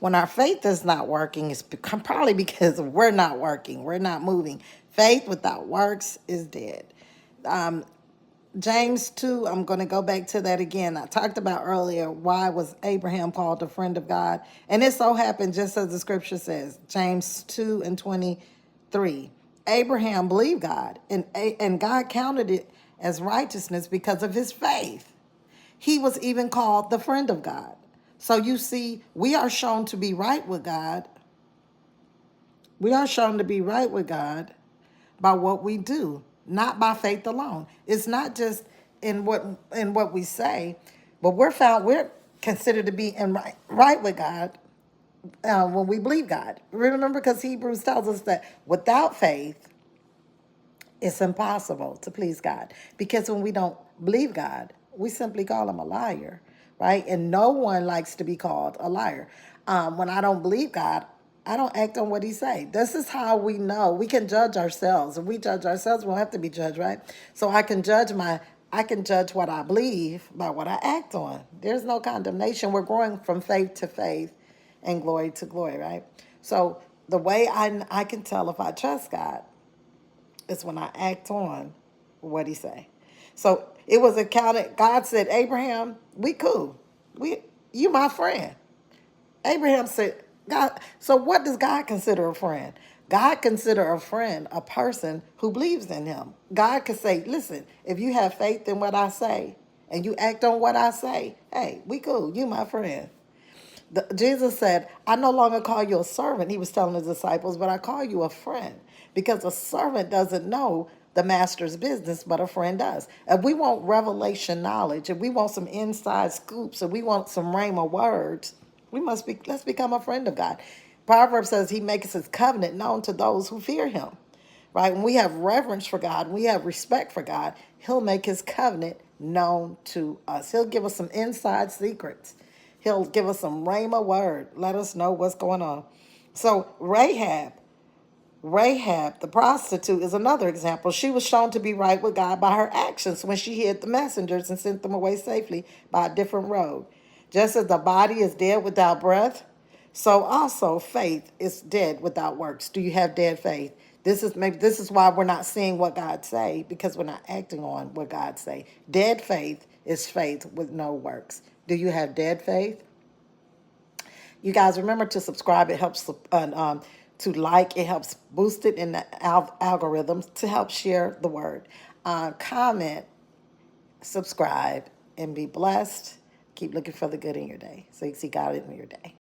When our faith is not working, it's probably because we're not working, we're not moving. Faith without works is dead. James 2, I'm going to go back to that again. I talked about earlier why was Abraham called a friend of God. And it so happened, just as the scripture says, James 2 and 23. Abraham believed God, and God counted it as righteousness because of his faith. He was even called the friend of God. So you see, we are shown to be right with God. We are shown to be right with God by what we do, not by faith alone. It's not just in what we say, but we're considered to be right with God when we believe God. Remember, because Hebrews tells us that without faith, it's impossible to please God. Because when we don't believe God, we simply call him a liar, right? And no one likes to be called a liar. When I don't believe God, I don't act on what he say. This is how we know. We can judge ourselves. If we judge ourselves, we don't have to be judged, right? So I can judge what I believe by what I act on. There's no condemnation. We're growing from faith to faith and glory to glory, right? So the way I can tell if I trust God is when I act on what he say. So it was accounted. God said, Abraham, we cool. You my friend. Abraham said, God. So what does God consider a friend? God consider a friend a person who believes in him. God could say, listen, if you have faith in what I say and you act on what I say, hey, we cool. You my friend. Jesus said, I no longer call you a servant, he was telling his disciples, but I call you a friend, because a servant doesn't know the master's business, but a friend does. If we want revelation knowledge, if we want some inside scoops, if we want some rhema words, let's become a friend of God. Proverbs says he makes his covenant known to those who fear him. Right? When we have reverence for God, when we have respect for God, he'll make his covenant known to us. He'll give us some inside secrets. He'll give us some rhema word, let us know what's going on. So Rahab, the prostitute, is another example. She was shown to be right with God by her actions when she hid the messengers and sent them away safely by a different road. Just as the body is dead without breath, so also faith is dead without works. Do you have dead faith? This is why we're not seeing what God say, because we're not acting on what God say. Dead faith is faith with no works. Do you have dead faith? You guys remember to subscribe. It helps to like. It helps boost it in the algorithms to help share the word. Comment, subscribe, and be blessed. Keep looking for the good in your day so you see God in your day.